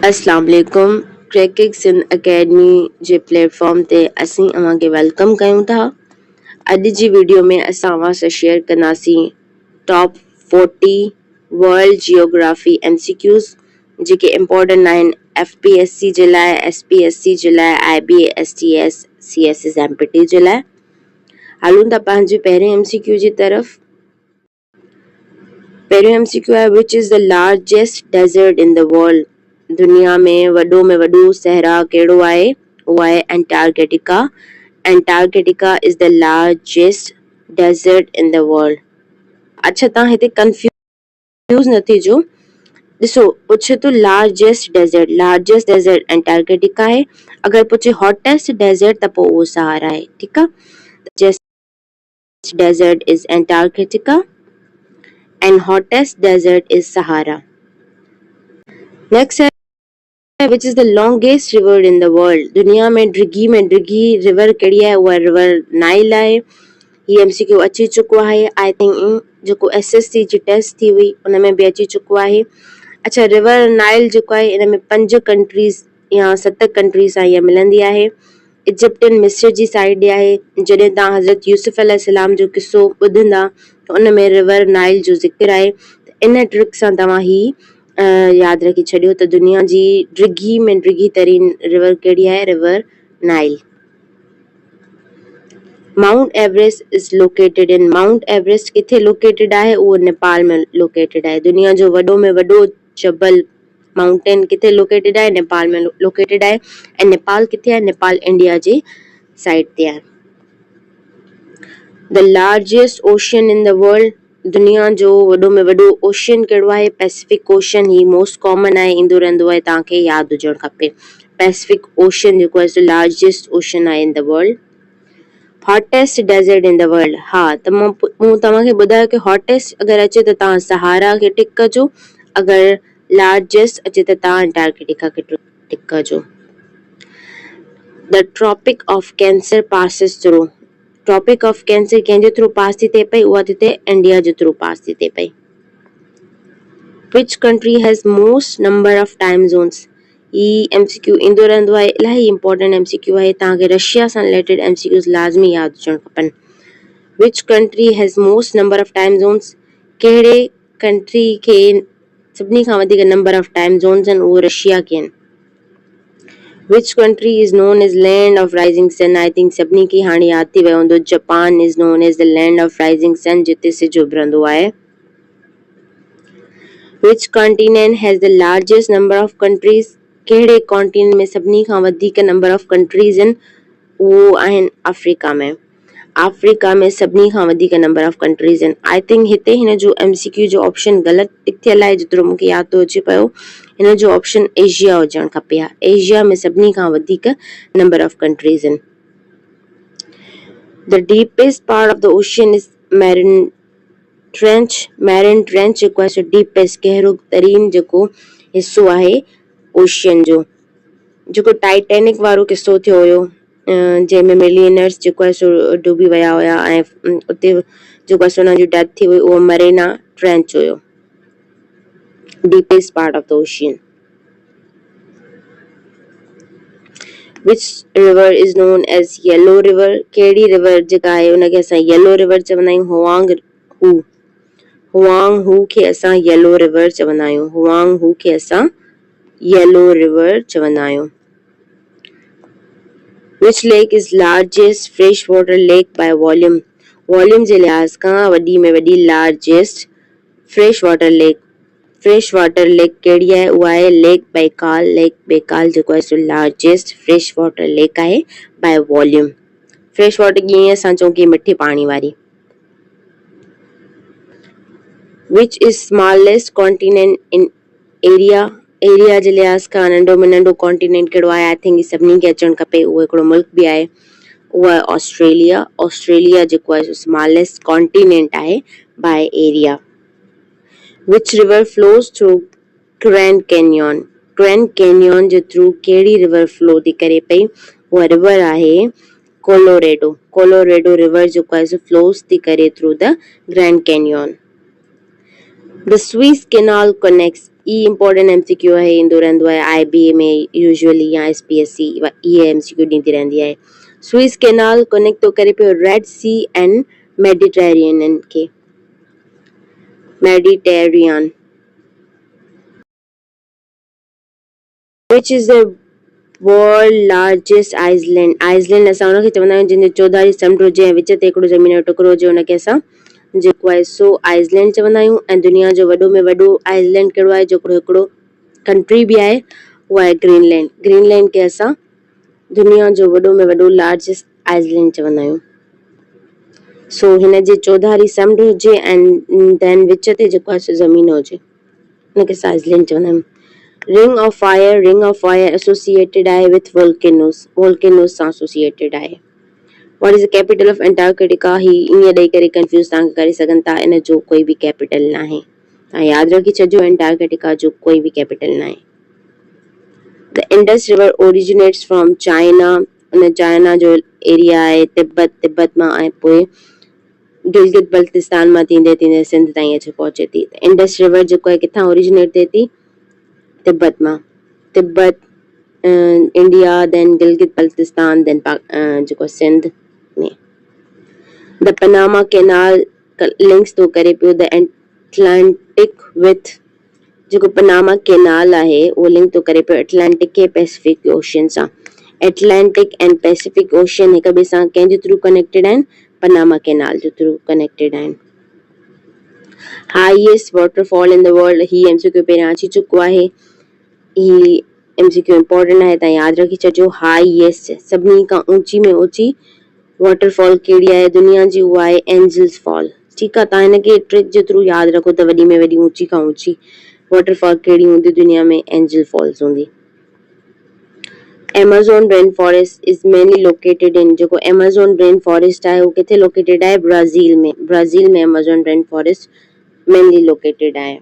अस्सलाम वालेकुम। Cricket Sindh academy जे platform ते असीं अव्हांखे वेलकम कयूं था। अॼु जी वीडियो में असां अव्हां सां शेयर कंदासीं टॉप 40 वर्ल्ड जियोग्राफी MCQs जेके इम्पोर्टेंट आहिनि FPSC जे लाइ, SPSC जे लाइ, IBASTS CSS MPT जे लाइ। हलूं था पंहिंजे पहिरें MCQ जी तरफ़। पहिरियों MCQ आहे which is the largest desert in the world. दुनिया में वॾो सहरा कहिड़ो आहे? उहो आहे Antarctica. Antarctica is the largest desert in the world. अच्छा, तव्हां हिते कंफ्यूज न थिजो। ॾिसो, पुछे तो लार्जेस्ट डेजर्ट एंटार्क्टिका आहे। अगर पुछे हॉटेस्ट डेजर्ट त पोइ उहो सहारा आहे। ठीकु आहे, largest desert is Antarctica and hottest desert is Sahara. Next है which is the longest river in the world. दुनिया में डिघी रिवर कहिड़ी आहे? उहा रिवर नाइल आहे। ही MCQ अची चुको आहे। आई थिंक जेको SSC जी टेस्ट थी हुई उन में बि अची चुको आहे। अच्छा, रिवर नाइल जेको आहे इन में 5 कंट्रीज़ या 7 कंट्रीज़ सां इहा मिलंदी आहे। इजिप्ट ऐं मिस्र जी साइड आहे। जॾहिं तव्हां हज़रत यूसुफ अलैहिस्सलाम जो किस्सो ॿुधंदा त उन में रिवर नाइल जो ज़िक्र आहे। इन ट्रिक सां तव्हां ही यादि रखी छॾियो त दुनिया जी डिघी तरीन रिवर कहिड़ी आहे? River Nile. Mount Everest is located in. Mount Everest किथे लोकेटेड आहे? उहो नेपाल में लोकेटेड आहे। दुनिया जो वॾो में वॾो जबल माउंटेन किथे लोकेटेड आहे? नेपाल में लोकेटेड आहे। ऐं नेपाल किथे आहे? नेपाल इंडिया जे साइड ते आहे। The largest ocean in the world. दुनिया जो वॾो में वॾो ओशन कहिड़ो आहे? Pacific ocean. ही मोस्ट कॉमन आहे, ईंदो रहंदो आहे, तव्हांखे यादि हुजणु खपे। पैसिफिक ओशन जेको आहे लार्जेस्ट ओशन आहे in the world. Hottest desert in the world. हा, त मूं तव्हांखे ॿुधायो कि हॉटेस्ट अगरि अचे त तव्हां सहारा खे टिक कजो, अगरि लार्जेस्ट अचे त तव्हां एंटार्क्टिका खे टिक कजो। The Tropic of Cancer passes through. Tropic of Cancer कंहिंजे थ्रू पास थी थिए पई? उहा थी थिए इंडिया जे थ्रू पास थी थिए पई। Which country has most number of time zones. ही MCQ ईंदो रहंदो आहे, इलाही इंपॉर्टेंट MCQ आहे। तव्हांखे रशिया सां रिलेटेड MCQs लाज़मी यादि हुजणु खपनि। Which country has most number of time zones. कहिड़े कंट्री खे सभिनी खां वधीक नंबर ऑफ टाइम ज़ोन्स आहिनि? उहो रशिया खे आहिनि। Which country is known as land of rising sun? I think सभिनी खे हाणे यादि थी वियो हूंदो। Japan is known as the land of rising sun, जिते सिज उभरंदो आहे। Which continent has the largest number of countries? कहिड़े कॉन्टिनेंट में सभिनी खां वधीक नंबर ऑफ कंट्रीज़ आहिनि? उहो आहिनि अफ्रीका में। अफ्रीका में सभिनी खां वधीक नंबर ऑफ कंट्रीज़ आहिनि। आई थिंक हिते हिन जो MCQ जो ऑप्शन ग़लति टिक थियल आहे, जेतिरो मूंखे यादि थो अचे पियो। हिन जो ऑप्शन एशिया हुजणु खपे। हा, एशिया में सभिनी खां वधीक नंबर ऑफ कंट्रीज़ आहिनि। The deepest part of the ocean is marine trench. Marine trench जेको आहे डीपेस्ट गहरो तरीन जेको हिसो आहे ओशन जो, जेको टाइटैनिक वारो किस्सो थियो हुयो, जंहिंमें मिलियनर्स जेको आहे सो डूबी विया हुया ऐं उते जेको आहे हुनजी डेथ थी हुई, उहो मरीना ट्रेंच हुयो। Deepest part of the ocean. Which river is known as yellow river? कहिड़ी रिवर जेका आहे उनखे असां येलो रिवर चवंदा आहियूं? हुआंग हू खे असां येलो रिवर चवंदा आहियूं। हुआंग हू खे असां येलो रिवर चवंदा आहियूं। Which lake is largest freshwater lake by volume? Volume जे लिहाज खां वॾी में वॾी largest freshwater lake. Freshwater lake कहिड़ी आहे? उहा आहे लेक बैकाल। लेक बैकाल जेको आहे सो लार्जेस्ट फ्रेशवाटर लेक आहे बाय वॉल्यूम। फ्रेशवाटर कीअं असां चऊं कि मिठे पाणी वारी। विच इज स्मॉलेस्ट कॉन्टिनेंट इन एरिया? एरिया जे लिहाज खां नंढो में नंढो कॉन्टिनेंट कहिड़ो आहे? आई थिंक सभिनी खे अचणु खपे। उहो हिकिड़ो मुल्क बि आहे, उहो आहे ऑस्ट्रेलिया। ऑस्ट्रेलिया जेको आहे स्मॉलेस्ट कॉन्टिनेंट आहे by area. Which river flows through Grand Canyon? Grand Canyon जे थ्रू कहिड़ी रिवर फ्लो थी करे पई? उहा रिवर आहे कोलोरेडो। कोलोरेडो रिवर जेको आहे सो फ्लोस थी करे through the grand canyon. The Suez Canal connects E important MCQ आहे, ईंदो रहंदो आहे IBA में यूजुअली या SPSC इहे MCQ ॾींदी रहंदी आहे। स्विस कैनाल कनेक्ट थो करे पियो रेड सी एंड मेडिटेरेनियन खे, Mediterranean. Which is the world largest island? Iceland असां हुनखे चवंदा आहियूं जिन 14 समुंड हुजे ऐं विच ते हिकिड़ो ज़मीन जो टुकड़ो हुजे, हुनखे असां जेको आहे सो आइसलैंड चवंदा आहियूं। ऐं दुनिया जो वॾो में वॾो आइसलैंड कहिड़ो आहे, जेको हिकिड़ो कंट्री बि आहे, उहा आहे ग्रीनलैंड। ग्रीनलैंड खे असां दुनिया जो वॾो में वॾो लार्जेस्ट आइसलैंड चवंदा आहियूं। सो हिन जे 14 समुंड हुजे ऐं देन विच ते जेको आहे सो ज़मीन हुजे, हुनखे असां आइसलैंड चवंदा आहियूं। रिंग ऑफ फायर एसोसिएटेड आहे विथ वोल्केनोस सां एसोसिएटेड आहे। What is the capital of Antarctica? ही ईअं ॾेई करे कंफ्यूज तव्हां करे सघनि था, इन जो कोई बि कैपिटल न आहे, तव्हां यादि रखी छॾियो एंटार्क्टिका जो कोई बि कैपिटल न आहे। The Indus river originates from China, उन चाइना जो एरिया आहे, तिब्बत मां ऐं पोइ गिलगित बल्तिस्तान मां थींदे थींदे सिंध ताईं अची पहुचे थी। इंडस रिवर जेको आहे किथां ओरिजिनेट थिए थी? तिब्बत मां। तिब्बत इंडिया, देन गिलगित बल्तिस्तान, देन जेको सिंध में। द पनामा कैनाल लिंक्स थो करे पियो द एटलांटिक विथ, जेको पनामा कैनाल आहे उहो लिंक थो करे पियो एटलांटिक खे पैसिफिक ओशन सां। एटलांटिक एंड पैसिफिक ओशन हिक ॿिए सां कंहिंजे थ्रू कनेक्टेड आहिनि? पनामा कैनाल जे थ्रू कनेक्टेड आहिनि। Highest waterfall in the world, ही MCQ पहिरियां अची चुको आहे, ही MCQ इम्पोर्टेंट आहे, तव्हां यादि रखी छॾियो। हाईएस्ट सभिनी खां ऊंची में ऊंची वाटरफॉल कहिड़ी आहे दुनिया जी? उहा आहे एंजल्स फॉल। ठीकु आहे, तव्हां हिनखे ट्रिक जे थ्रू यादि रखो त वॾी में वॾी ऊंची खां ऊंची वाटरफॉल कहिड़ी हूंदी दुनिया में? एंजल फॉल्स हूंदी। Amazon rain forest is mainly located in, जेको एमेज़ॉन रेन फॉरेस्ट आहे उहो किथे लोकेटेड आहे? ब्राज़ील में। ब्राज़ील में Amazon rain forest mainly located आहे।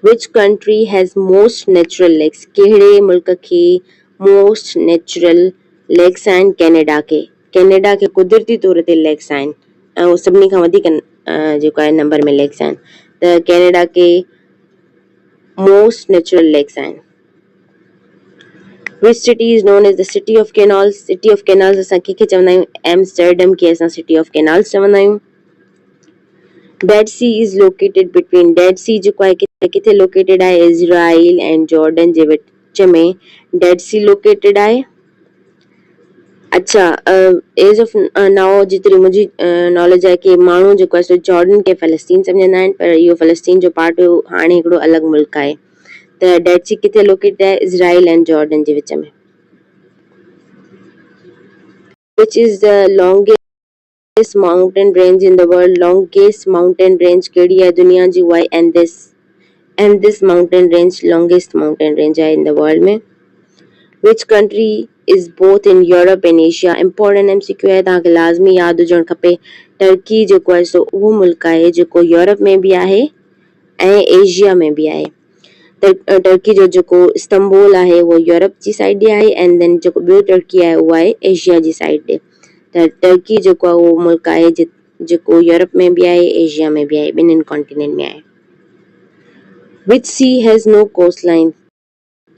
Which country has most natural lakes? कहिड़े मुल्क खे मोस्ट नेचुरल लेक्स आहिनि? कैनेडा खे कुदरती तौर ते लेक्स आहिनि ऐं उहो सभिनी खां वधीक जेको आहे नंबर में लेक्स आहिनि, त कैनेडा खे मोस्ट नेचुरल लेक्स आहिनि। Which city is known as the city of canals? City of canals असां कंहिंखे चवंदा आहियूं? एम्स्टर्डम खे असां सिटी ऑफ कैनाल्स चवंदा आहियूं। Dead Sea is located between, Dead Sea जेको आहे किथे लोकेटेड आहे? इज़राइल एंड जॉर्डन जे विच में डेड सी लोकेटेड आहे। अच्छा, एज ऑफ नाउ जेतिरी मुंहिंजी नॉलेज आहे कि माण्हू जेको आहे सो जॉर्डन खे फ़लस्तीन सम्झंदा आहिनि, पर इहो फ़लस्तीन जो पार्ट हुयो, हाणे हिकिड़ो अलॻि मुल्क आहे। त डेड सी किथे लोकेटेड आहे? इज़राइल एंड जॉर्डन जे विच में। Which is the longest mountain range in the world? Longest mountain range कहिड़ी आहे दुनिया जी? उहा आहे Andes mountain range, longest mountain range आहे in the world में। Which country is both in Europe and Asia? important MCQ आहे, तव्हांखे लाज़मी यादि हुजणु खपे। टर्की जेको आहे सो उहो मुल्क आहे जेको यूरोप में बि आहे ऐं एशिया में बि आहे। टर्की जो जेको इस्तांबुल आहे उहो यूरोप जी साइड ॾे आहे ऐं देन जेको ॿियो टर्की आहे उहो आहे एशिया जी साइड ॾे। त टर्की जेको आहे उहो मुल्क आहे जेको यूरोप में बि आहे, एशिया में बि आहे, ॿिन्हिनि कॉन्टिनेंट में आहे। Which sea has no coastline?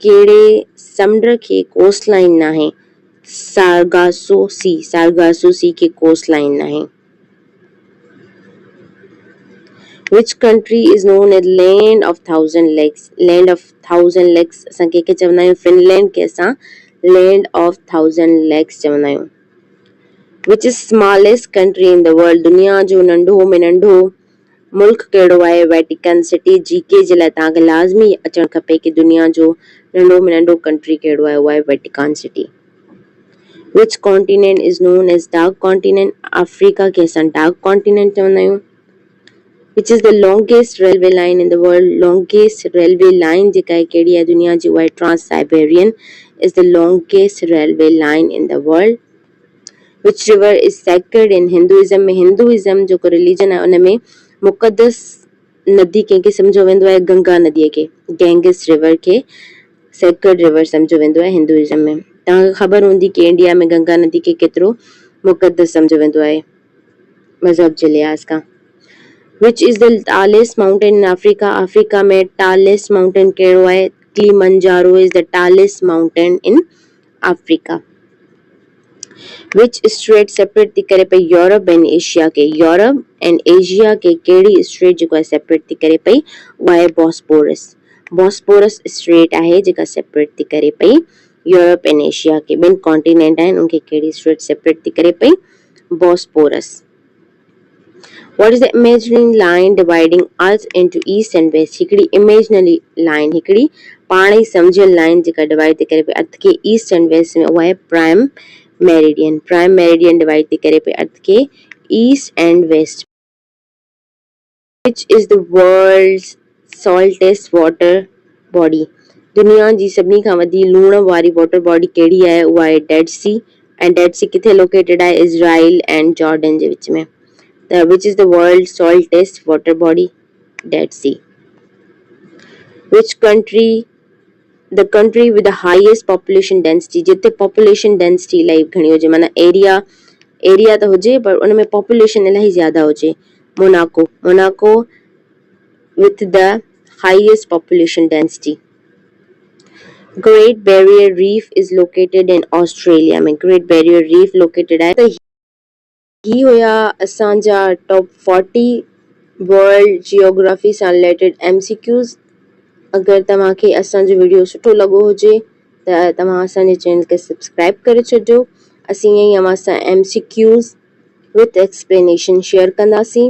कहिड़े समुंड खे कोस्ट लाइन न आहे? सारगासो सी खे कोस्ट लाइन न आहे। Which country is known as land of thousand lakes? Land of thousand lakes असां कंहिंखे चवंदा आहियूं? फिनलैंड खे असां land of thousand lakes चवंदा आहियूं। Which is smallest country in the world? दुनिया जो नंढो में नंढो मुल्क कहिड़ो आहे? Vatican city. जीके जे लाइ तव्हांखे लाज़मी अचणु खपे कि दुनिया जो नंढो में नंढो कंट्री कहिड़ो आहे? उहा आहे Vatican city. Which continent is known as dark continent? Africa खे असां डार्क कॉन्टिनेंट चवंदा आहियूं। Which is the longest railway line in the world? longest railway line जेका आहे कहिड़ी आहे दुनिया जी? उहा आहे trans-Siberian is the longest railway line in the world. Which river is sacred in Hinduism? में हिंदुइज़म जेको रिलीजन आहे उन में मुक़दस नदी कंहिंखे सम्झो वेंदो आहे? गंगा नदीअ खे, गैंगिस रिवर खे सेक्रेड रिवर सम्झो वेंदो आहे हिंदुइज़म में। तव्हांखे ख़बर हूंदी कि इंडिया में गंगा नदी खे केतिरो मुक़दस सम्झो वेंदो आहे मज़हब जे लिहाज़ खां। Which is the tallest mountain in Africa? Africa में tallest mountain कहिड़ो आहे? Kilimanjaro is the tallest mountain in Africa. Which strait separate थी करे पई यूरोप एंड एशिया के? यूरोप एंड एशिया के कहिड़ी स्ट्रेट जेको आहे सेपरेट थी करे पई? उहा आहे बॉस्पोरस. बॉस्पोरस स्ट्रेट आहे जेका सेपरेट थी करे पई यूरोप एंड एशिया के. ॿिनि कॉन्टिनेंट आहिनि उनखे कहिड़ी स्ट्रेट सेपरेट थी करे पई? Bosporus. What is the imaginary line dividing Earth into East and West? हिकिड़ी imaginary line, हिकिड़ी पाण ई सम्झियल लाइन जेका डिवाइड थी करे पई अर्थ खे ईस्ट एंड वेस्ट में, उहा आहे Prime Meridian. Prime Meridian divide थी करे पई अर्थ खे east and west. Which is the world's saltest water body? दुनिया जी सभिनी खां वधी लूण वारी वाटर बॉडी कहिड़ी आहे? उहा आहे डेड सी. ऐं डेड सी किथे लोकेटेड आहे? इज़राइल एंड जॉर्डन जे विच में. Which is the world's saltest water body? Dead Sea. Which country, the country with the highest population density? जिते population density इलाही घणी हुजे, माना एरिया त हुजे पर उन में population इलाही ज्यादा हुजे. Monaco. Monaco with the highest population density. Great Barrier Reef is located in Australia में. Great Barrier Reef located आहे. ही हुया असांजा टॉप 40 वर्ल्ड जियोग्राफी सां रिलेटेड MCQs. अगरि तव्हांखे असांजो वीडियो सुठो लॻो हुजे त तव्हां असांजे चैनल खे सब्सक्राइब करे छॾिजो. असीं ईअं ई अव्हां सां MCQs विथ एक्सप्लेनेशन शेयर कंदासीं.